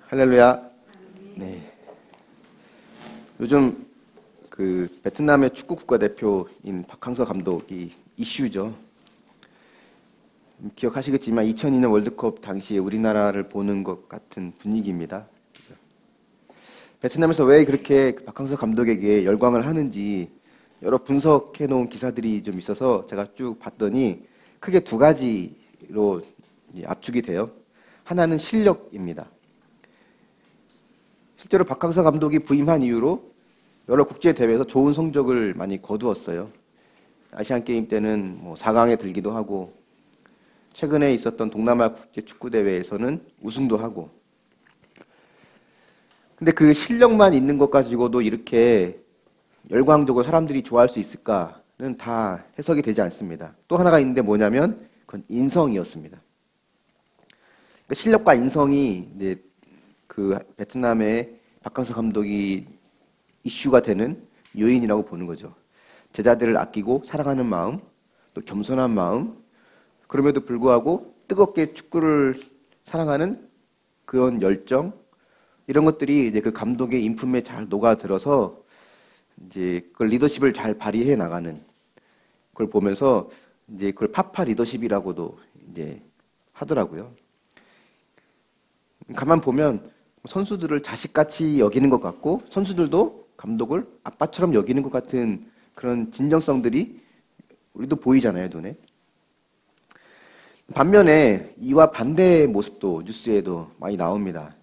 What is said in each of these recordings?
할렐루야. 네. 요즘 그 베트남의 축구 국가대표인 박항서 감독이 이슈죠. 기억하시겠지만 2002년 월드컵 당시에 우리나라를 보는 것 같은 분위기입니다. 베트남에서 왜 그렇게 박항서 감독에게 열광을 하는지 여러 분석해 놓은 기사들이 좀 있어서 제가 쭉 봤더니 크게 두 가지로 압축이 돼요. 하나는 실력입니다. 실제로 박항서 감독이 부임한 이후로 여러 국제 대회에서 좋은 성적을 많이 거두었어요. 아시안 게임 때는 4강에 들기도 하고 최근에 있었던 동남아 국제 축구 대회에서는 우승도 하고. 근데 그 실력만 있는 것 가지고도 이렇게 열광적으로 사람들이 좋아할 수 있을까는 다 해석이 되지 않습니다. 또 하나가 있는데 뭐냐면 그건 인성이었습니다. 그러니까 실력과 인성이 이제 그 베트남의 박항서 감독이 이슈가 되는 요인이라고 보는 거죠. 제자들을 아끼고 사랑하는 마음, 또 겸손한 마음, 그럼에도 불구하고 뜨겁게 축구를 사랑하는 그런 열정, 이런 것들이 이제 그 감독의 인품에 잘 녹아들어서 이제 그 리더십을 잘 발휘해 나가는 걸 보면서 이제 그걸 파파 리더십이라고도 이제 하더라고요. 가만 보면 선수들을 자식같이 여기는 것 같고 선수들도 감독을 아빠처럼 여기는 것 같은 그런 진정성들이 우리도 보이잖아요, 눈에. 반면에 이와 반대의 모습도 뉴스에도 많이 나옵니다.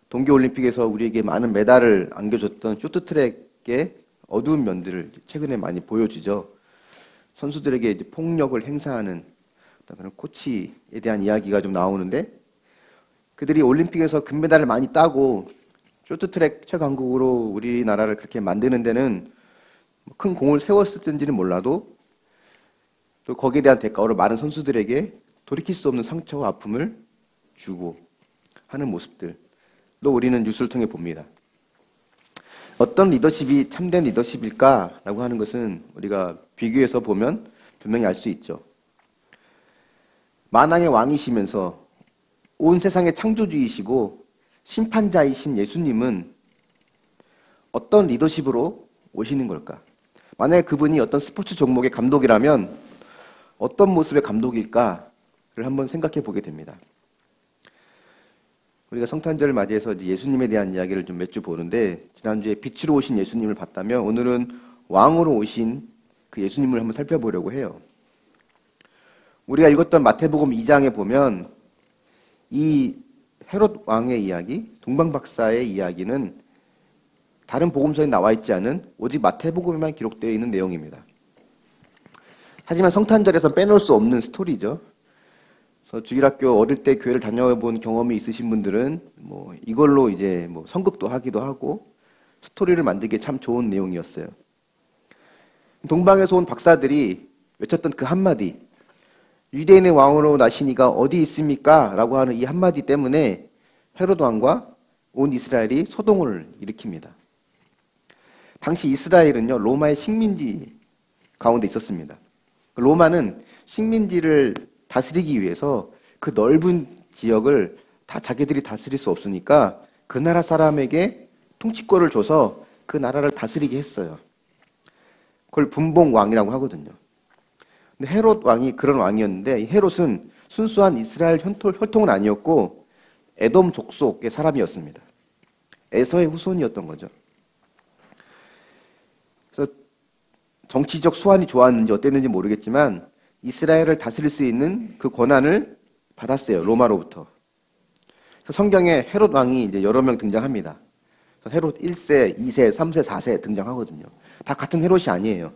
동계올림픽에서 우리에게 많은 메달을 안겨줬던 쇼트트랙의 어두운 면들을 최근에 많이 보여주죠. 선수들에게 이제 폭력을 행사하는 그런 코치에 대한 이야기가 좀 나오는데, 그들이 올림픽에서 금메달을 많이 따고 쇼트트랙 최강국으로 우리나라를 그렇게 만드는 데는 큰 공을 세웠을지는 몰라도 또 거기에 대한 대가로 많은 선수들에게 돌이킬 수 없는 상처와 아픔을 주고 하는 모습들도 우리는 뉴스를 통해 봅니다. 어떤 리더십이 참된 리더십일까라고 하는 것은 우리가 비교해서 보면 분명히 알 수 있죠. 만왕의 왕이시면서 온 세상의 창조주이시고 심판자이신 예수님은 어떤 리더십으로 오시는 걸까? 만약에 그분이 어떤 스포츠 종목의 감독이라면 어떤 모습의 감독일까를 한번 생각해 보게 됩니다. 우리가 성탄절을 맞이해서 예수님에 대한 이야기를 좀 몇 주 보는데, 지난주에 빛으로 오신 예수님을 봤다면 오늘은 왕으로 오신 그 예수님을 한번 살펴보려고 해요. 우리가 읽었던 마태복음 2장에 보면 이 헤롯 왕의 이야기, 동방박사의 이야기는 다른 복음서에 나와 있지 않은 오직 마태복음에만 기록되어 있는 내용입니다. 하지만 성탄절에서 빼놓을 수 없는 스토리죠. 그래서 주일학교 어릴 때 교회를 다녀본 경험이 있으신 분들은 이걸로 이제 선극도 하기도 하고 스토리를 만들기에 참 좋은 내용이었어요. 동방에서 온 박사들이 외쳤던 그 한마디, 유대인의 왕으로 나신 이가 어디 있습니까? 라고 하는 이 한마디 때문에 헤롯 왕과 온 이스라엘이 소동을 일으킵니다. 당시 이스라엘은요, 로마의 식민지 가운데 있었습니다. 로마는 식민지를 다스리기 위해서 그 넓은 지역을 다 자기들이 다스릴 수 없으니까 그 나라 사람에게 통치권을 줘서 그 나라를 다스리게 했어요. 그걸 분봉왕이라고 하거든요. 근데 헤롯 왕이 그런 왕이었는데, 이 헤롯은 순수한 이스라엘 혈통은 아니었고 에돔 족속의 사람이었습니다. 에서의 후손이었던 거죠. 그래서 정치적 수완이 좋았는지 어땠는지 모르겠지만 이스라엘을 다스릴 수 있는 그 권한을 받았어요, 로마로부터. 그래서 성경에 헤롯 왕이 이제 여러 명 등장합니다. 헤롯 1세, 2세, 3세, 4세 등장하거든요. 다 같은 헤롯이 아니에요.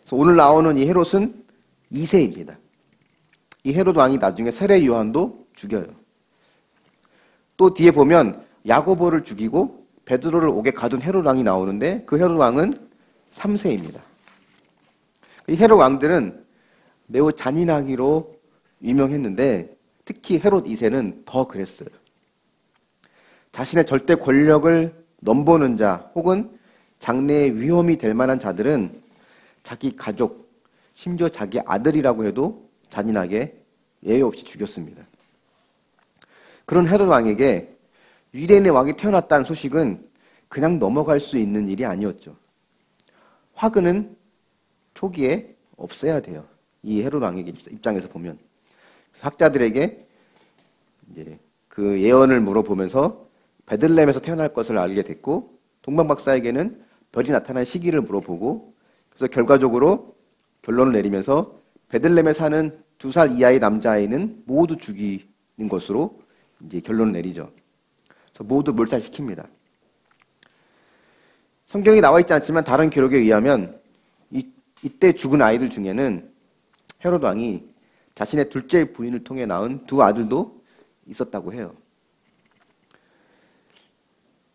그래서 오늘 나오는 이 헤롯은 2세입니다. 이 헤롯 왕이 나중에 세례 요한도 죽여요. 또 뒤에 보면 야고보를 죽이고 베드로를 옥에 가둔 헤롯 왕이 나오는데 그 헤롯 왕은 3세입니다. 이 헤롯 왕들은 매우 잔인하기로 유명했는데 특히 헤롯 2세는 더 그랬어요. 자신의 절대 권력을 넘보는 자 혹은 장래의 위험이 될 만한 자들은 자기 가족, 심지어 자기 아들이라고 해도 잔인하게 예외 없이 죽였습니다. 그런 헤롯 왕에게 유대인의 왕이 태어났다는 소식은 그냥 넘어갈 수 있는 일이 아니었죠. 화근은 초기에 없애야 돼요. 이 헤롯 왕의 입장에서 보면. 학자들에게 이제 그 예언을 물어보면서 베들레헴에서 태어날 것을 알게 됐고, 동방 박사에게는 별이 나타날 시기를 물어보고, 그래서 결과적으로 결론을 내리면서 베들레헴에 사는 2살 이하의 남자아이는 모두 죽이는 것으로 이제 결론을 내리죠. 그래서 모두 몰살시킵니다. 성경에 나와 있지 않지만 다른 기록에 의하면 이때 죽은 아이들 중에는 헤롯 왕이 자신의 둘째 부인을 통해 낳은 2 아들도 있었다고 해요.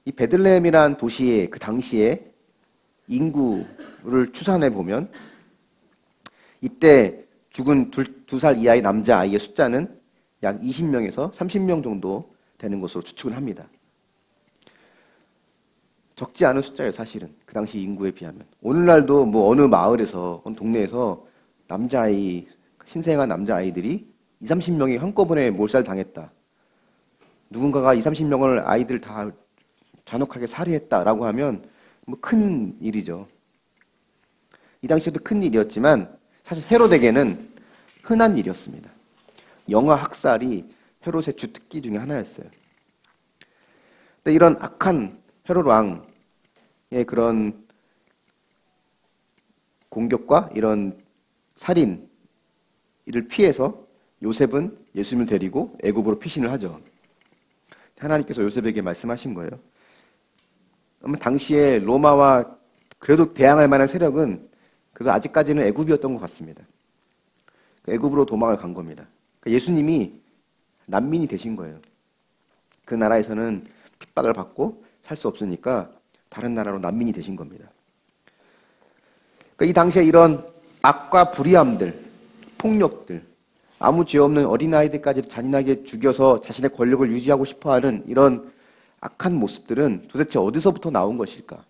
이 베들레헴이란 도시의 그 당시에 인구를 추산해 보면 이때 죽은 2살 이하의 남자아이의 숫자는 약 20명에서 30명 정도 되는 것으로 추측을 합니다. 적지 않은 숫자예요, 사실은. 그 당시 인구에 비하면. 오늘날도 뭐 어느 마을에서, 어느 동네에서 남자아이, 신생아 남자아이들이 20-30명이 한꺼번에 몰살당했다. 누군가가 20-30명을 아이들 다 잔혹하게 살해했다라고 하면 뭐 큰 일이죠. 이 당시에도 큰 일이었지만 사실 헤롯에게는 흔한 일이었습니다. 영아 학살이 헤롯의 주특기 중에 하나였어요. 근데 이런 악한 헤롯 왕의 그런 공격과 이런 살인 이를 피해서 요셉은 예수님을 데리고 애굽으로 피신을 하죠. 하나님께서 요셉에게 말씀하신 거예요. 아마 당시에 로마와 그래도 대항할 만한 세력은 그래도 아직까지는 애굽이었던 것 같습니다. 애굽으로 도망을 간 겁니다. 예수님이 난민이 되신 거예요. 그 나라에서는 핍박을 받고 살 수 없으니까 다른 나라로 난민이 되신 겁니다. 이 당시에 이런 악과 불의함들, 폭력들, 아무 죄 없는 어린아이들까지 잔인하게 죽여서 자신의 권력을 유지하고 싶어하는 이런 악한 모습들은 도대체 어디서부터 나온 것일까?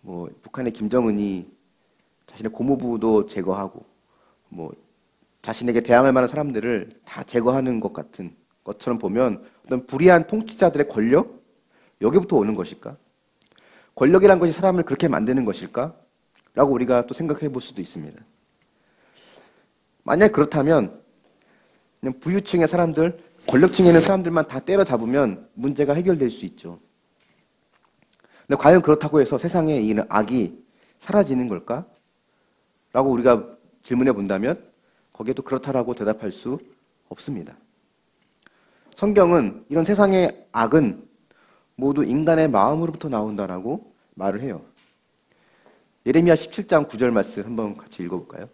뭐 북한의 김정은이 자신의 고모부도 제거하고 뭐 자신에게 대항할 만한 사람들을 다 제거하는 것 같은 것처럼 보면 어떤 불의한 통치자들의 권력? 여기부터 오는 것일까? 권력이란 것이 사람을 그렇게 만드는 것일까? 라고 우리가 또 생각해 볼 수도 있습니다. 만약 그렇다면 그냥 부유층의 사람들, 권력층에 있는 사람들만 다 때려잡으면 문제가 해결될 수 있죠. 근데 과연 그렇다고 해서 세상에 이 악이 사라지는 걸까? 라고 우리가 질문해 본다면 거기에도 그렇다라고 대답할 수 없습니다. 성경은 이런 세상의 악은 모두 인간의 마음으로부터 나온다라고 말을 해요. 예레미야 17장 9절 말씀 한번 같이 읽어볼까요?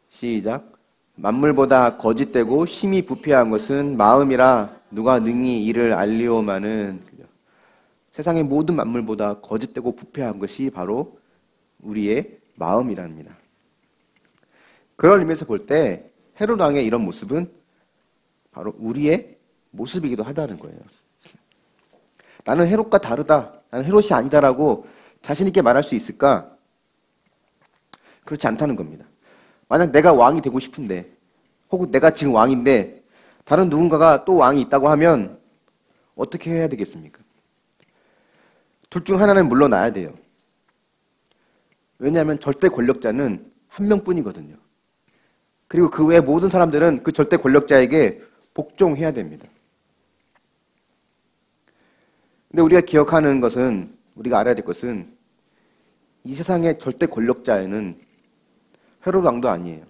시작. 만물보다 거짓되고 심히 부패한 것은 마음이라 누가 능히 이를 알리오마는. 세상의 모든 만물보다 거짓되고 부패한 것이 바로 우리의 마음이랍니다. 그런 의미에서 볼 때 헤롯 왕의 이런 모습은 바로 우리의 모습이기도 하다는 거예요. 나는 헤롯과 다르다, 나는 헤롯이 아니다라고 자신 있게 말할 수 있을까? 그렇지 않다는 겁니다. 만약 내가 왕이 되고 싶은데, 혹은 내가 지금 왕인데 다른 누군가가 또 왕이 있다고 하면 어떻게 해야 되겠습니까? 둘 중 하나는 물러나야 돼요. 왜냐하면 절대 권력자는 한 명뿐이거든요. 그리고 그 외 모든 사람들은 그 절대 권력자에게 복종해야 됩니다. 근데 우리가 기억하는 것은, 우리가 알아야 될 것은 이 세상의 절대 권력자에는 헤롯 왕도 아니에요.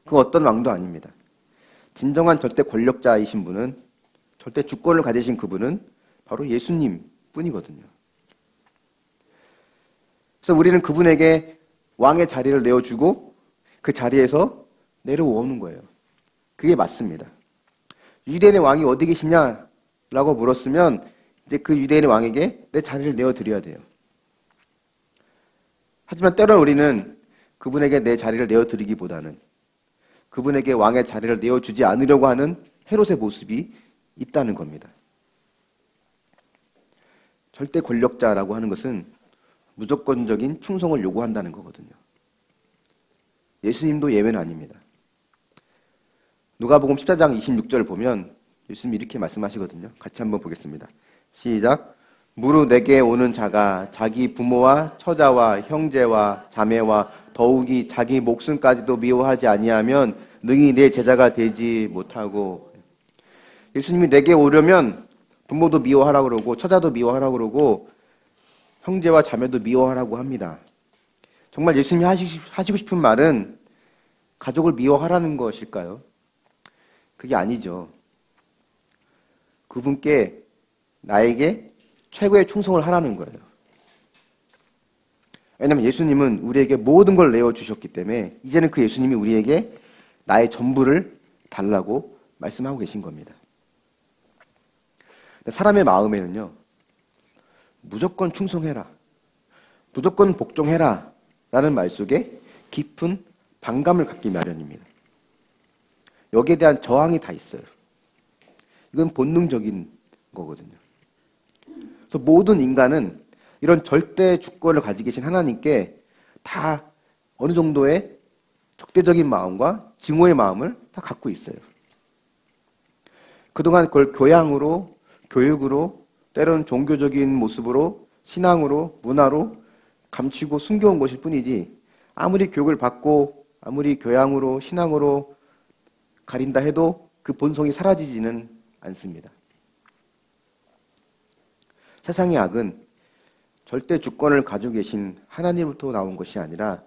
그 어떤 왕도 아닙니다. 진정한 절대 권력자이신 분은, 절대 주권을 가지신 그분은 바로 예수님 뿐이거든요. 그래서 우리는 그분에게 왕의 자리를 내어주고 그 자리에서 내려오는 거예요. 그게 맞습니다. 유대인의 왕이 어디 계시냐라고 물었으면 이제 그 유대인의 왕에게 내 자리를 내어드려야 돼요. 하지만 때론 우리는 그분에게 내 자리를 내어드리기보다는 그분에게 왕의 자리를 내어주지 않으려고 하는 헤롯의 모습이 있다는 겁니다. 절대 권력자라고 하는 것은 무조건적인 충성을 요구한다는 거거든요. 예수님도 예외는 아닙니다. 누가복음 14장 26절을 보면 예수님이 이렇게 말씀하시거든요. 같이 한번 보겠습니다. 시작. 무릇 내게 오는 자가 자기 부모와 처자와 형제와 자매와 더욱이 자기 목숨까지도 미워하지 아니하면 능히 내 제자가 되지 못하고. 예수님이 내게 오려면 부모도 미워하라고 그러고 처자도 미워하라고 그러고 형제와 자매도 미워하라고 합니다. 정말 예수님이 하시고 싶은 말은 가족을 미워하라는 것일까요? 그게 아니죠. 그분께 나에게 최고의 충성을 하라는 거예요. 왜냐하면 예수님은 우리에게 모든 걸 내어주셨기 때문에 이제는 그 예수님이 우리에게 나의 전부를 달라고 말씀하고 계신 겁니다. 사람의 마음에는요, 무조건 충성해라, 무조건 복종해라 라는 말 속에 깊은 반감을 갖기 마련입니다. 여기에 대한 저항이 다 있어요. 이건 본능적인 거거든요. 그래서 모든 인간은 이런 절대 주권을 가지고 계신 하나님께 다 어느 정도의 적대적인 마음과 증오의 마음을 다 갖고 있어요. 그동안 그걸 교양으로, 교육으로, 때로는 종교적인 모습으로, 신앙으로, 문화로 감추고 숨겨온 것일 뿐이지 아무리 교육을 받고 아무리 교양으로, 신앙으로 가린다 해도 그 본성이 사라지지는 않습니다. 세상의 악은 절대 주권을 가지고 계신 하나님으로부터 나온 것이 아니라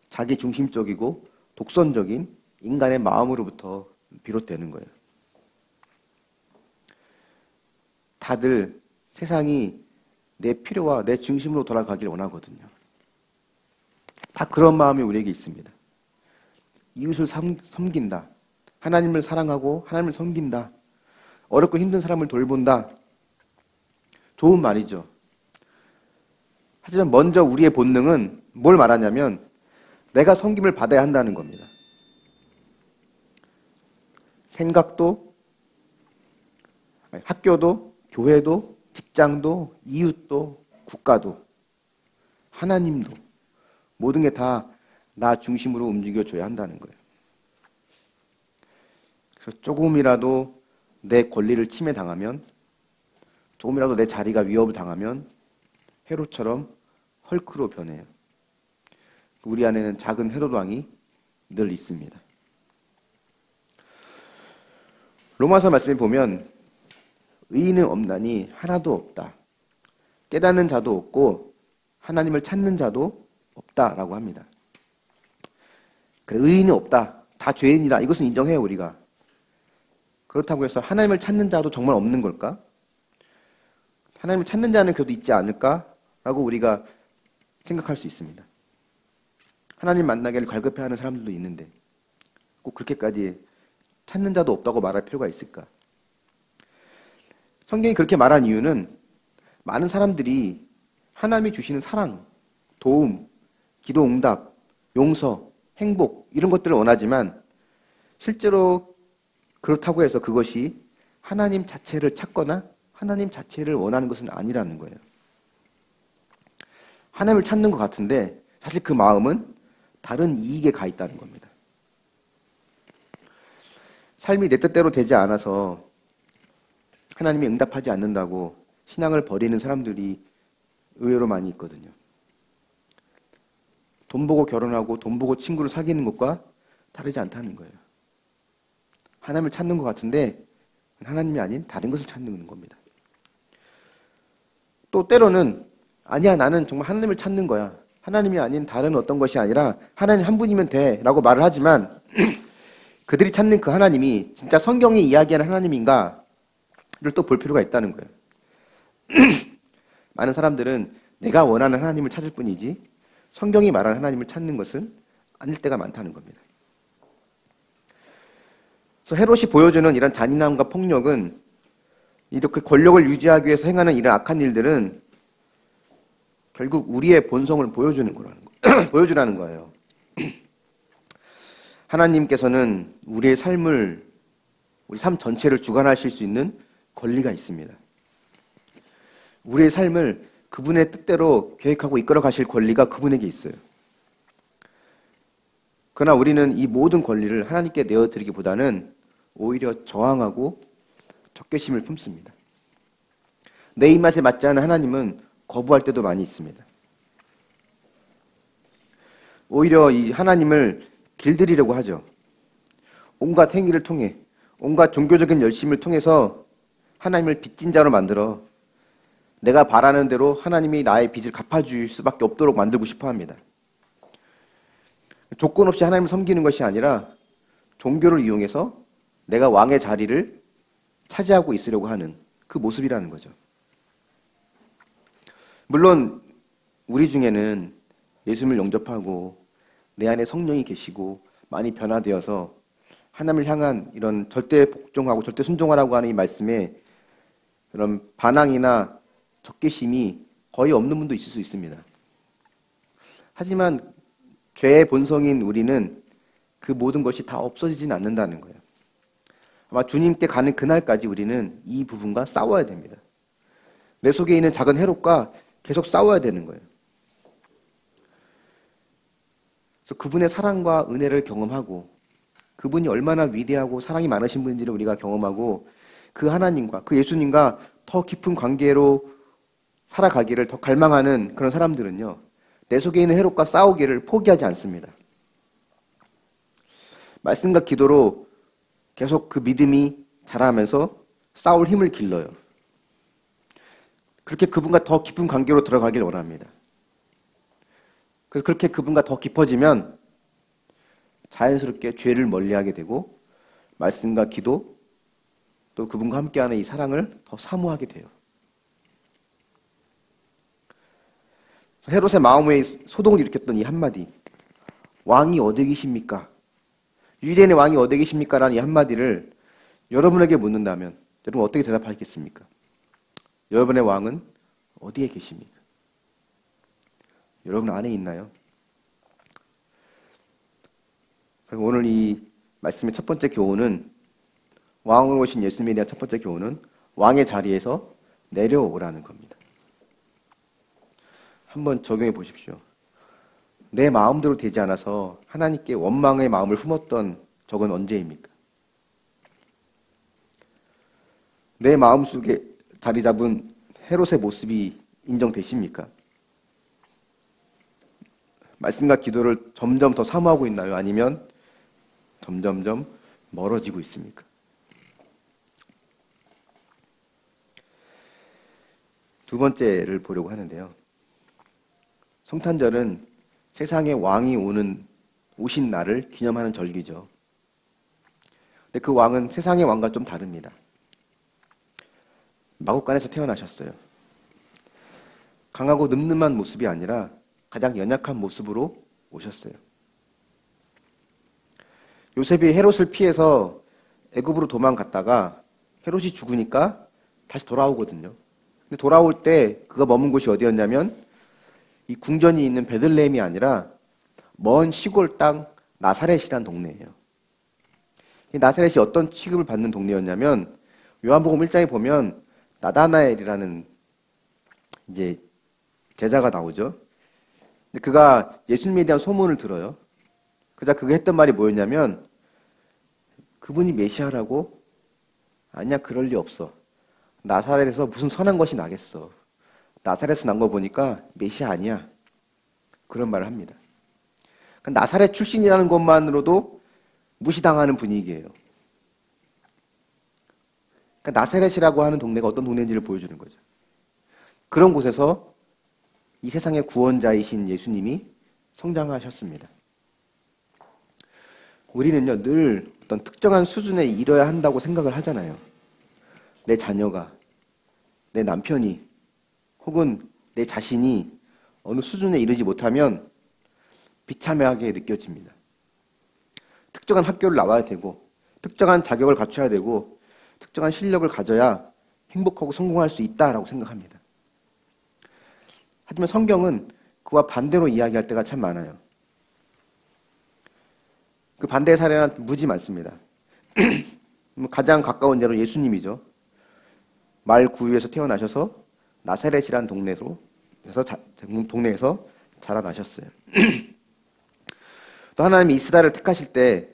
자기 중심적이고 독선적인 인간의 마음으로부터 비롯되는 거예요. 다들 세상이 내 필요와 내 중심으로 돌아가기를 원하거든요. 다 그런 마음이 우리에게 있습니다. 이웃을 섬긴다. 하나님을 사랑하고 하나님을 섬긴다. 어렵고 힘든 사람을 돌본다. 좋은 말이죠. 하지만 먼저 우리의 본능은 뭘 말하냐면 내가 섬김을 받아야 한다는 겁니다. 생각도, 학교도, 교회도, 직장도, 이웃도, 국가도, 하나님도 모든 게 다 나 중심으로 움직여줘야 한다는 거예요. 그래서 조금이라도 내 권리를 침해당하면, 조금이라도 내 자리가 위협을 당하면 헤롯처럼 헐크로 변해요. 우리 안에는 작은 헤롯 왕이 늘 있습니다. 로마서 말씀에 보면 의인은 없나니 하나도 없다. 깨닫는 자도 없고 하나님을 찾는 자도 없다라고 합니다. 그래, 의인은 없다. 다 죄인이라. 이것은 인정해요, 우리가. 그렇다고 해서 하나님을 찾는 자도 정말 없는 걸까? 하나님을 찾는 자는 그래도 있지 않을까라고 우리가 생각할 수 있습니다. 하나님 만나기를 갈급해하는 사람들도 있는데 꼭 그렇게까지 찾는 자도 없다고 말할 필요가 있을까? 성경이 그렇게 말한 이유는 많은 사람들이 하나님이 주시는 사랑, 도움, 기도 응답, 용서, 행복 이런 것들을 원하지만 실제로 그렇다고 해서 그것이 하나님 자체를 찾거나 하나님 자체를 원하는 것은 아니라는 거예요. 하나님을 찾는 것 같은데 사실 그 마음은 다른 이익에 가 있다는 겁니다. 삶이 내 뜻대로 되지 않아서 하나님이 응답하지 않는다고 신앙을 버리는 사람들이 의외로 많이 있거든요. 돈 보고 결혼하고 돈 보고 친구를 사귀는 것과 다르지 않다는 거예요. 하나님을 찾는 것 같은데 하나님이 아닌 다른 것을 찾는 겁니다. 또 때로는 아니야, 나는 정말 하나님을 찾는 거야. 하나님이 아닌 다른 어떤 것이 아니라 하나님 한 분이면 돼 라고 말을 하지만 그들이 찾는 그 하나님이 진짜 성경이 이야기하는 하나님인가를 또 볼 필요가 있다는 거예요. 많은 사람들은 내가 원하는 하나님을 찾을 뿐이지 성경이 말하는 하나님을 찾는 것은 아닐 때가 많다는 겁니다. 그래서 헤롯이 보여주는 이런 잔인함과 폭력은 이렇게 권력을 유지하기 위해서 행하는 이런 악한 일들은 결국 우리의 본성을 보여주라는 거예요. 하나님께서는 우리의 삶을, 우리 삶 전체를 주관하실 수 있는 권리가 있습니다. 우리의 삶을 그분의 뜻대로 계획하고 이끌어 가실 권리가 그분에게 있어요. 그러나 우리는 이 모든 권리를 하나님께 내어드리기보다는 오히려 저항하고 적개심을 품습니다. 내 입맛에 맞지 않은 하나님은 거부할 때도 많이 있습니다. 오히려 이 하나님을 길들이려고 하죠. 온갖 행위를 통해, 온갖 종교적인 열심을 통해서 하나님을 빚진 자로 만들어 내가 바라는 대로 하나님이 나의 빚을 갚아줄 수밖에 없도록 만들고 싶어 합니다. 조건 없이 하나님을 섬기는 것이 아니라 종교를 이용해서 내가 왕의 자리를 차지하고 있으려고 하는 그 모습이라는 거죠. 물론 우리 중에는 예수님을 영접하고 내 안에 성령이 계시고 많이 변화되어서 하나님을 향한 이런 절대 복종하고 절대 순종하라고 하는 이 말씀에 그런 반항이나 적개심이 거의 없는 분도 있을 수 있습니다. 하지만 죄의 본성인 우리는 그 모든 것이 다 없어지진 않는다는 거예요. 아마 주님께 가는 그날까지 우리는 이 부분과 싸워야 됩니다. 내 속에 있는 작은 해롭과 계속 싸워야 되는 거예요. 그래서 그분의 사랑과 은혜를 경험하고 그분이 얼마나 위대하고 사랑이 많으신 분인지를 우리가 경험하고 그 하나님과 그 예수님과 더 깊은 관계로 살아가기를 더 갈망하는 그런 사람들은요, 내 속에 있는 해롭과 싸우기를 포기하지 않습니다. 말씀과 기도로 계속 그 믿음이 자라면서 싸울 힘을 길러요. 그렇게 그분과 더 깊은 관계로 들어가길 원합니다. 그래서 그렇게 그분과 더 깊어지면 자연스럽게 죄를 멀리하게 되고 말씀과 기도 또 그분과 함께하는 이 사랑을 더 사모하게 돼요. 헤롯의 마음에 소동을 일으켰던 이 한마디, 왕이 어디 계십니까? 유대인의 왕이 어디 계십니까? 라는 이 한마디를 여러분에게 묻는다면 여러분 어떻게 대답하겠습니까? 여러분의 왕은 어디에 계십니까? 여러분 안에 있나요? 오늘 이 말씀의 첫 번째 교훈은, 왕으로 오신 예수님에 대한 첫 번째 교훈은 왕의 자리에서 내려오라는 겁니다. 한번 적용해 보십시오. 내 마음대로 되지 않아서 하나님께 원망의 마음을 품었던 적은 언제입니까? 내 마음속에 자리 잡은 헤롯의 모습이 인정되십니까? 말씀과 기도를 점점 더 사모하고 있나요? 아니면 점점점 멀어지고 있습니까? 두 번째를 보려고 하는데요. 성탄절은 세상에 왕이 오신 날을 기념하는 절기죠. 근데 그 왕은 세상의 왕과 좀 다릅니다. 마구간에서 태어나셨어요. 강하고 늠름한 모습이 아니라 가장 연약한 모습으로 오셨어요. 요셉이 헤롯을 피해서 애굽으로 도망갔다가 헤롯이 죽으니까 다시 돌아오거든요. 근데 돌아올 때 그가 머문 곳이 어디였냐면 이 궁전이 있는 베들레헴이 아니라 먼 시골 땅 나사렛이란 동네예요. 이 나사렛이 어떤 취급을 받는 동네였냐면 요한복음 1장에 보면 나다나엘이라는 이제 제자가 나오죠. 근데 그가 예수님에 대한 소문을 들어요. 그자 그가 했던 말이 뭐였냐면 그분이 메시아라고? 아니야, 그럴 리 없어. 나사렛에서 무슨 선한 것이 나겠어. 나사렛에서 난 거 보니까 메시아 아니야. 그런 말을 합니다. 그러니까 나사렛 출신이라는 것만으로도 무시당하는 분위기예요. 그러니까 나사렛이라고 하는 동네가 어떤 동네인지를 보여주는 거죠. 그런 곳에서 이 세상의 구원자이신 예수님이 성장하셨습니다. 우리는요, 늘 어떤 특정한 수준에 이뤄야 한다고 생각을 하잖아요. 내 자녀가, 내 남편이, 혹은 내 자신이 어느 수준에 이르지 못하면 비참하게 느껴집니다. 특정한 학교를 나와야 되고, 특정한 자격을 갖춰야 되고, 특정한 실력을 가져야 행복하고 성공할 수 있다라고 생각합니다. 하지만 성경은 그와 반대로 이야기할 때가 참 많아요. 그 반대의 사례는 무지 많습니다. 가장 가까운 예로 예수님이죠. 말 구유에서 태어나셔서 나사렛이란 동네에서 자라나셨어요. 또 하나님이 이스라엘을 택하실 때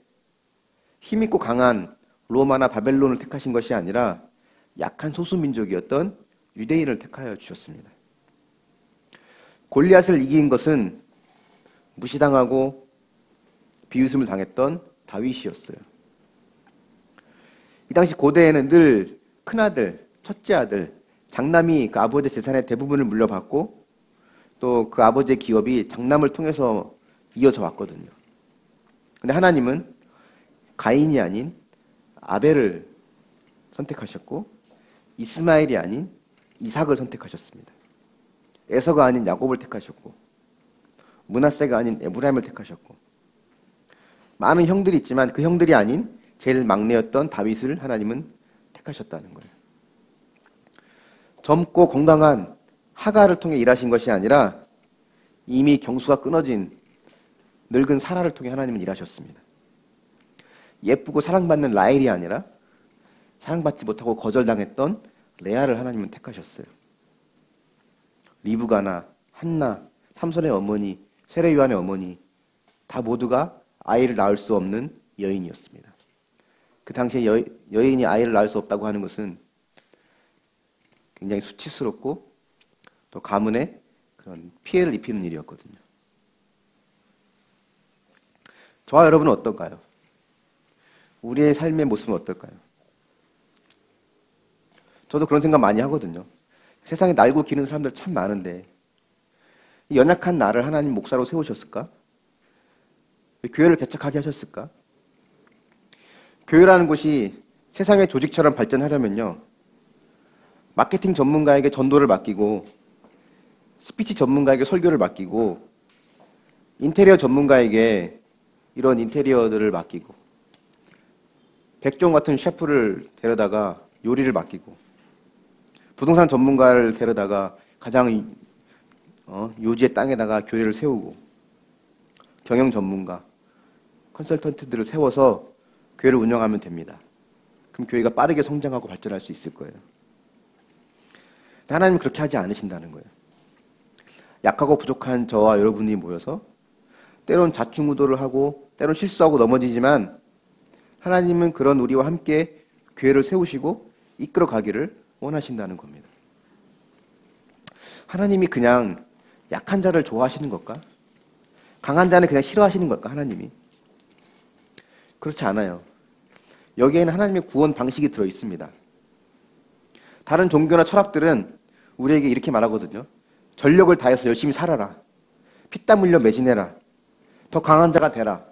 힘있고 강한 로마나 바벨론을 택하신 것이 아니라 약한 소수민족이었던 유대인을 택하여 주셨습니다. 골리앗을 이긴 것은 무시당하고 비웃음을 당했던 다윗이었어요. 이 당시 고대에는 늘 큰아들, 첫째 아들, 장남이 그 아버지 재산의 대부분을 물려받고 또 그 아버지의 기업이 장남을 통해서 이어져 왔거든요. 근데 하나님은 가인이 아닌 아벨을 선택하셨고 이스마엘이 아닌 이삭을 선택하셨습니다. 에서가 아닌 야곱을 택하셨고 므낫세가 아닌 에브라임을 택하셨고 많은 형들이 있지만 그 형들이 아닌 제일 막내였던 다윗을 하나님은 택하셨다는 거예요. 젊고 건강한 하가를 통해 일하신 것이 아니라 이미 경수가 끊어진 늙은 사라를 통해 하나님은 일하셨습니다. 예쁘고 사랑받는 라헬이 아니라 사랑받지 못하고 거절당했던 레아를 하나님은 택하셨어요. 리브가나 한나, 삼손의 어머니, 세례요한의 어머니 다 모두가 아이를 낳을 수 없는 여인이었습니다. 그 당시에 여인이 아이를 낳을 수 없다고 하는 것은 굉장히 수치스럽고 또 가문에 그런 피해를 입히는 일이었거든요. 저와 여러분은 어떨까요? 우리의 삶의 모습은 어떨까요? 저도 그런 생각 많이 하거든요. 세상에 날고 기는 사람들 참 많은데 연약한 나를 하나님 목사로 세우셨을까? 교회를 개척하게 하셨을까? 교회라는 곳이 세상의 조직처럼 발전하려면요, 마케팅 전문가에게 전도를 맡기고 스피치 전문가에게 설교를 맡기고 인테리어 전문가에게 이런 인테리어들을 맡기고 백종 같은 셰프를 데려다가 요리를 맡기고 부동산 전문가를 데려다가 가장 요지의 땅에다가 교회를 세우고 경영 전문가, 컨설턴트들을 세워서 교회를 운영하면 됩니다. 그럼 교회가 빠르게 성장하고 발전할 수 있을 거예요. 하나님은 그렇게 하지 않으신다는 거예요. 약하고 부족한 저와 여러분이 모여서 때론 좌충우돌을 하고 때론 실수하고 넘어지지만 하나님은 그런 우리와 함께 교회를 세우시고 이끌어 가기를 원하신다는 겁니다. 하나님이 그냥 약한 자를 좋아하시는 걸까? 강한 자는 그냥 싫어하시는 걸까? 하나님이? 그렇지 않아요. 여기에는 하나님의 구원 방식이 들어 있습니다. 다른 종교나 철학들은 우리에게 이렇게 말하거든요. 전력을 다해서 열심히 살아라. 피땀 흘려 매진해라. 더 강한 자가 되라.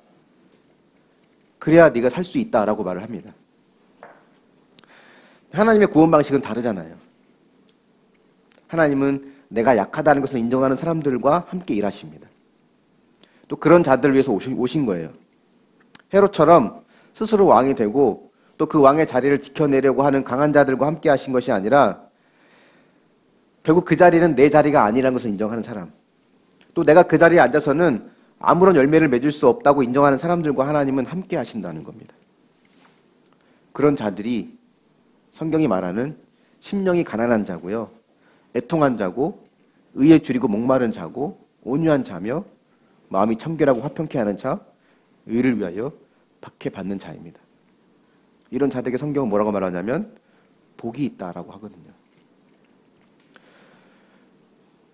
그래야 네가 살 수 있다라고 말을 합니다. 하나님의 구원 방식은 다르잖아요. 하나님은 내가 약하다는 것을 인정하는 사람들과 함께 일하십니다. 또 그런 자들을 위해서 오신 거예요. 헤롯처럼 스스로 왕이 되고 또 그 왕의 자리를 지켜내려고 하는 강한 자들과 함께 하신 것이 아니라 결국 그 자리는 내 자리가 아니라는 것을 인정하는 사람, 또 내가 그 자리에 앉아서는 아무런 열매를 맺을 수 없다고 인정하는 사람들과 하나님은 함께 하신다는 겁니다. 그런 자들이 성경이 말하는 심령이 가난한 자고요, 애통한 자고, 의에 줄이고 목마른 자고, 온유한 자며 마음이 청결하고 화평케 하는 자, 의를 위하여 박해받는 자입니다. 이런 자들에게 성경은 뭐라고 말하냐면 복이 있다라고 하거든요.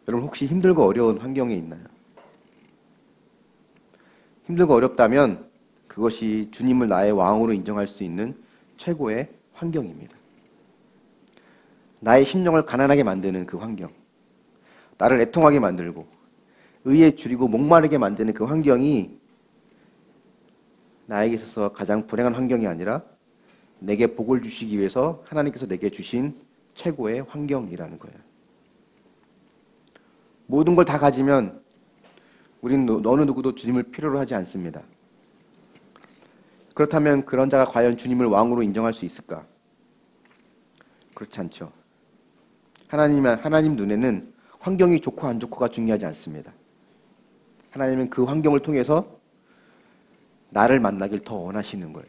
여러분 혹시 힘들고 어려운 환경에 있나요? 힘들고 어렵다면 그것이 주님을 나의 왕으로 인정할 수 있는 최고의 환경입니다. 나의 심령을 가난하게 만드는 그 환경, 나를 애통하게 만들고 의에 줄이고 목마르게 만드는 그 환경이 나에게 있어서 가장 불행한 환경이 아니라 내게 복을 주시기 위해서 하나님께서 내게 주신 최고의 환경이라는 거예요. 모든 걸 다 가지면 우리는 어느 누구도 주님을 필요로 하지 않습니다. 그렇다면 그런 자가 과연 주님을 왕으로 인정할 수 있을까? 그렇지 않죠. 하나님 눈에는 환경이 좋고 안 좋고가 중요하지 않습니다. 하나님은 그 환경을 통해서 나를 만나길 더 원하시는 거예요.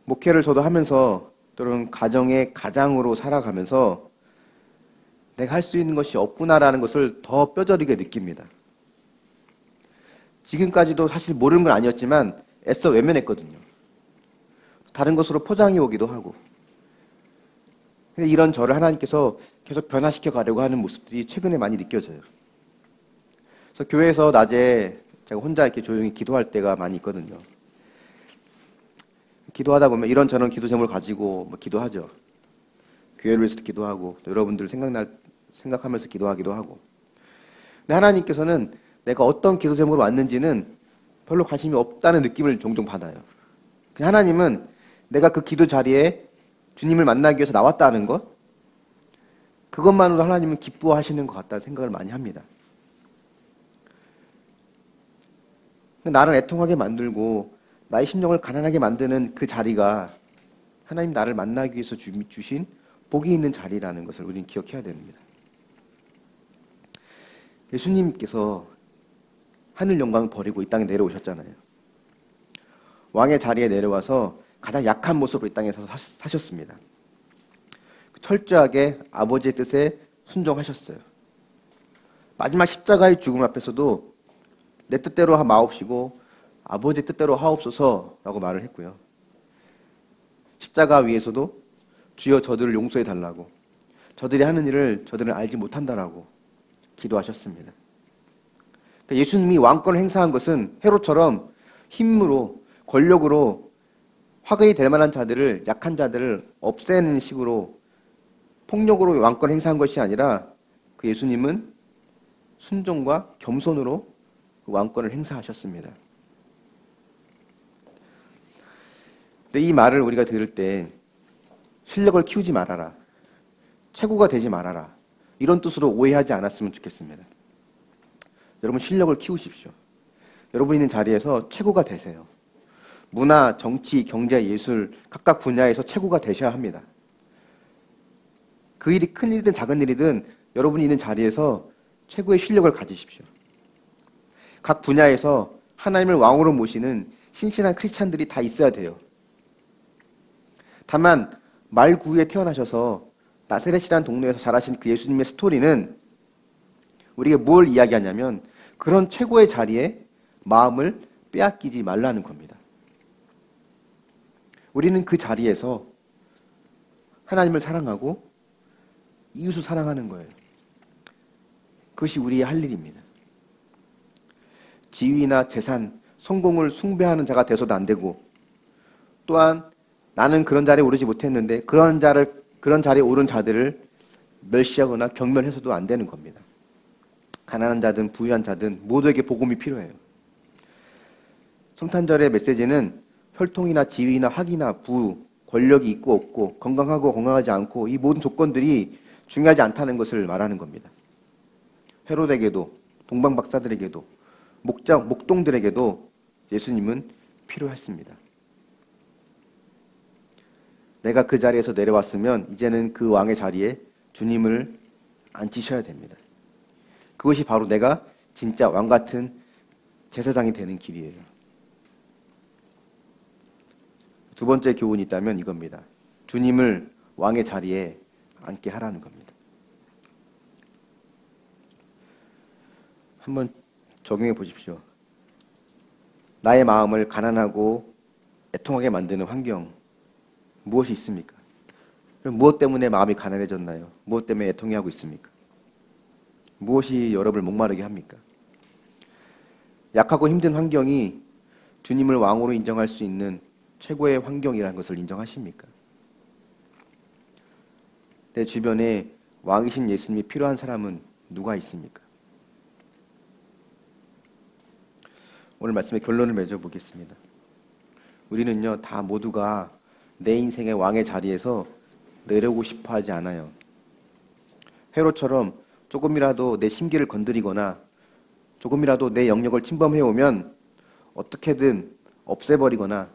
목회를 저도 하면서 또는 가정의 가장으로 살아가면서 내가 할 수 있는 것이 없구나라는 것을 더 뼈저리게 느낍니다. 지금까지도 사실 모르는 건 아니었지만 애써 외면했거든요. 다른 것으로 포장해 오기도 하고. 근데 이런 저를 하나님께서 계속 변화시켜 가려고 하는 모습들이 최근에 많이 느껴져요. 그래서 교회에서 낮에 제가 혼자 이렇게 조용히 기도할 때가 많이 있거든요. 기도하다 보면 이런저런 기도 제목을 가지고 기도하죠. 교회를 위해서도 기도하고 또 여러분들 생각하면서 기도하기도 하고. 근데 하나님께서는 내가 어떤 기도 제목으로 왔는지는 별로 관심이 없다는 느낌을 종종 받아요. 하나님은 내가 그 기도 자리에 주님을 만나기 위해서 나왔다는 것, 그것만으로 하나님은 기뻐하시는 것 같다는 생각을 많이 합니다. 나를 애통하게 만들고 나의 심령을 가난하게 만드는 그 자리가 하나님 나를 만나기 위해서 주신 복이 있는 자리라는 것을 우리는 기억해야 됩니다. 예수님께서 하늘 영광을 버리고 이 땅에 내려오셨잖아요. 왕의 자리에 내려와서 가장 약한 모습으로 이 땅에서 사셨습니다. 철저하게 아버지의 뜻에 순종하셨어요. 마지막 십자가의 죽음 앞에서도 내 뜻대로 마옵시고 아버지의 뜻대로 하옵소서라고 말을 했고요. 십자가 위에서도 주여 저들을 용서해 달라고, 저들이 하는 일을 저들은 알지 못한다라고 기도하셨습니다. 그러니까 예수님이 왕권을 행사한 것은 헤롯처럼 힘으로, 권력으로 화근이 될 만한 자들을, 약한 자들을 없애는 식으로 폭력으로 왕권을 행사한 것이 아니라 그 예수님은 순종과 겸손으로 그 왕권을 행사하셨습니다. 근데 이 말을 우리가 들을 때 실력을 키우지 말아라, 최고가 되지 말아라, 이런 뜻으로 오해하지 않았으면 좋겠습니다. 여러분, 실력을 키우십시오. 여러분 있는 자리에서 최고가 되세요. 문화, 정치, 경제, 예술 각각 분야에서 최고가 되셔야 합니다. 그 일이 큰 일이든 작은 일이든 여러분이 있는 자리에서 최고의 실력을 가지십시오. 각 분야에서 하나님을 왕으로 모시는 신실한 크리스찬들이 다 있어야 돼요. 다만 말구에 태어나셔서 나사렛이라는 동네에서 자라신 그 예수님의 스토리는 우리가 뭘 이야기하냐면 그런 최고의 자리에 마음을 빼앗기지 말라는 겁니다. 우리는 그 자리에서 하나님을 사랑하고 이웃을 사랑하는 거예요. 그것이 우리의 할 일입니다. 지위나 재산, 성공을 숭배하는 자가 돼서도 안 되고, 또한 나는 그런 자리에 오르지 못했는데 그런 자리에 오른 자들을 멸시하거나 경멸해서도 안 되는 겁니다. 가난한 자든 부유한 자든 모두에게 복음이 필요해요. 성탄절의 메시지는 혈통이나 지위나 학위나 부, 권력이 있고 없고, 건강하고 건강하지 않고, 이 모든 조건들이 중요하지 않다는 것을 말하는 겁니다. 헤롯에게도, 동방 박사들에게도, 목동들에게도 예수님은 필요했습니다. 내가 그 자리에서 내려왔으면 이제는 그 왕의 자리에 주님을 앉히셔야 됩니다. 그것이 바로 내가 진짜 왕 같은 제사장이 되는 길이에요. 두 번째 교훈이 있다면 이겁니다. 주님을 왕의 자리에 앉게 하라는 겁니다. 한번 적용해 보십시오. 나의 마음을 가난하고 애통하게 만드는 환경, 무엇이 있습니까? 그럼 무엇 때문에 마음이 가난해졌나요? 무엇 때문에 애통해하고 있습니까? 무엇이 여러분을 목마르게 합니까? 약하고 힘든 환경이 주님을 왕으로 인정할 수 있는 최고의 환경이라는 것을 인정하십니까? 내 주변에 왕이신 예수님이 필요한 사람은 누가 있습니까? 오늘 말씀의 결론을 맺어보겠습니다. 우리는요, 다 모두가 내 인생의 왕의 자리에서 내려오고 싶어 하지 않아요. 헤롯처럼 조금이라도 내 심기를 건드리거나 조금이라도 내 영역을 침범해오면 어떻게든 없애버리거나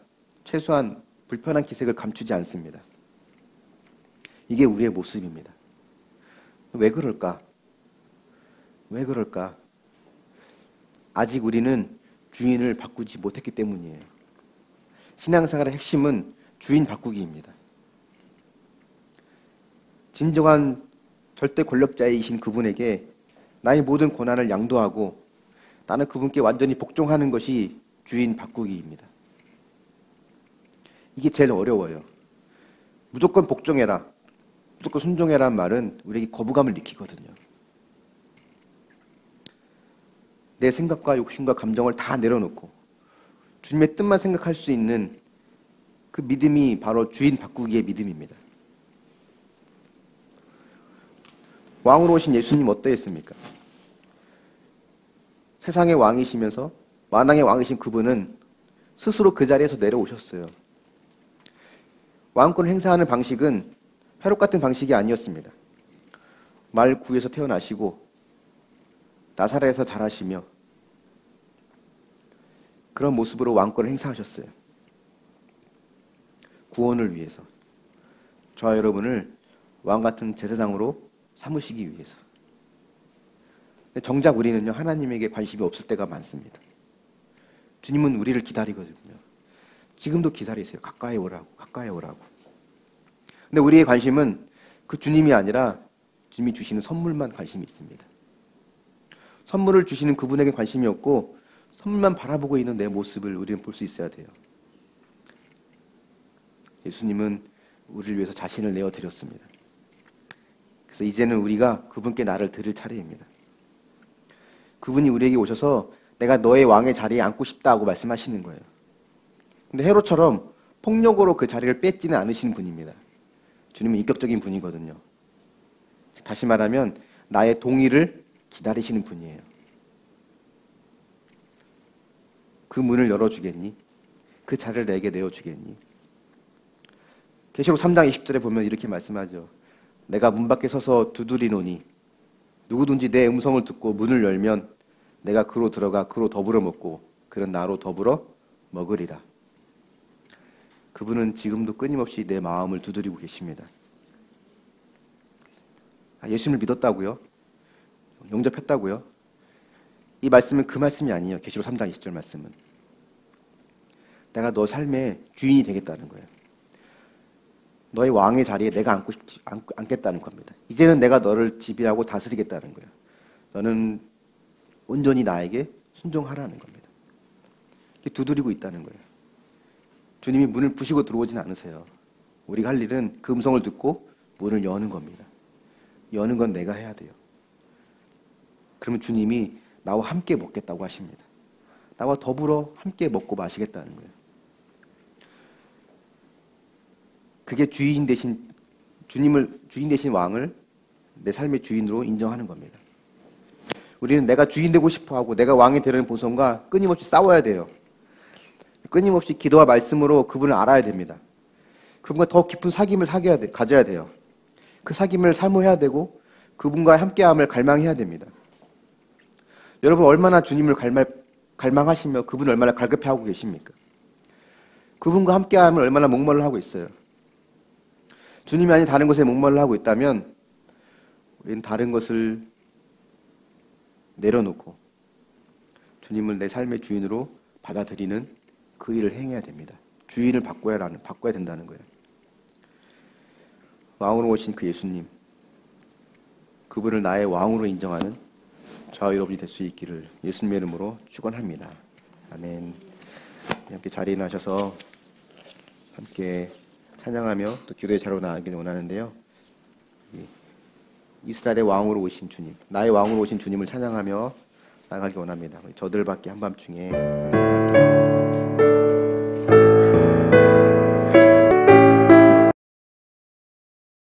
최소한 불편한 기색을 감추지 않습니다. 이게 우리의 모습입니다. 왜 그럴까? 왜 그럴까? 아직 우리는 주인을 바꾸지 못했기 때문이에요. 신앙생활의 핵심은 주인 바꾸기입니다. 진정한 절대 권력자이신 그분에게 나의 모든 권한을 양도하고 나는 그분께 완전히 복종하는 것이 주인 바꾸기입니다. 이게 제일 어려워요. 무조건 복종해라, 무조건 순종해라는 말은 우리에게 거부감을 느끼거든요. 내 생각과 욕심과 감정을 다 내려놓고 주님의 뜻만 생각할 수 있는 그 믿음이 바로 주인 바꾸기의 믿음입니다. 왕으로 오신 예수님 어떠했습니까? 세상의 왕이시면서 만왕의 왕이신 그분은 스스로 그 자리에서 내려오셨어요. 왕권을 행사하는 방식은 헤롯 같은 방식이 아니었습니다. 말구에서 태어나시고 나사렛에서 자라시며 그런 모습으로 왕권을 행사하셨어요. 구원을 위해서, 저와 여러분을 왕 같은 제사장으로 삼으시기 위해서. 근데 정작 우리는요, 하나님에게 관심이 없을 때가 많습니다. 주님은 우리를 기다리거든요. 지금도 기다리세요. 가까이 오라고, 가까이 오라고. 근데 우리의 관심은 그 주님이 아니라 주님이 주시는 선물만 관심이 있습니다. 선물을 주시는 그분에게 관심이 없고 선물만 바라보고 있는 내 모습을 우리는 볼 수 있어야 돼요. 예수님은 우리를 위해서 자신을 내어드렸습니다. 그래서 이제는 우리가 그분께 나를 드릴 차례입니다. 그분이 우리에게 오셔서 내가 너의 왕의 자리에 앉고 싶다고 말씀하시는 거예요. 근데 헤롯처럼 폭력으로 그 자리를 뺏지는 않으시는 분입니다. 주님은 인격적인 분이거든요. 다시 말하면 나의 동의를 기다리시는 분이에요. 그 문을 열어주겠니? 그 자리를 내게 내어주겠니? 계시록 3장 20절에 보면 이렇게 말씀하죠. 내가 문 밖에 서서 두드리노니 누구든지 내 음성을 듣고 문을 열면 내가 그로 들어가 그로 더불어 먹고 그는 나로 더불어 먹으리라. 그분은 지금도 끊임없이 내 마음을 두드리고 계십니다. 예수님을 믿었다고요? 영접했다고요? 이 말씀은 그 말씀이 아니에요. 계시록 3장 20절 말씀은. 내가 너 삶의 주인이 되겠다는 거예요. 너의 왕의 자리에 내가 앉겠다는 겁니다. 이제는 내가 너를 지배하고 다스리겠다는 거예요. 너는 온전히 나에게 순종하라는 겁니다. 이렇게 두드리고 있다는 거예요. 주님이 문을 부시고 들어오진 않으세요. 우리가 할 일은 그 음성을 듣고 문을 여는 겁니다. 여는 건 내가 해야 돼요. 그러면 주님이 나와 함께 먹겠다고 하십니다. 나와 더불어 함께 먹고 마시겠다는 거예요. 그게 주인 대신 왕을 내 삶의 주인으로 인정하는 겁니다. 우리는 내가 주인 되고 싶어하고 내가 왕이 되려는 본성과 끊임없이 싸워야 돼요. 끊임없이 기도와 말씀으로 그분을 알아야 됩니다. 그분과 더 깊은 사귐을 가져야 돼요. 그 사귐을 사모해야 되고 그분과 함께함을 갈망해야 됩니다. 여러분 얼마나 주님을 갈망하시며 그분을 얼마나 갈급해하고 계십니까? 그분과 함께함을 얼마나 목말라 하고 있어요. 주님이 아닌 다른 것에 목말라 하고 있다면 우리는 다른 것을 내려놓고 주님을 내 삶의 주인으로 받아들이는 그 일을 행해야 됩니다. 주인을 바꿔야 된다는 거예요. 왕으로 오신 그 예수님, 그분을 나의 왕으로 인정하는 저와 여러분이 될 수 있기를 예수님의 이름으로 축원합니다. 아멘. 함께 자리에 나셔서 함께 찬양하며 또 기도의 자리로 나가기를 원하는데요. 이스라엘의 왕으로 오신 주님, 나의 왕으로 오신 주님을 찬양하며 나가기 원합니다. 저들밖에 한밤중에 찬양할게요.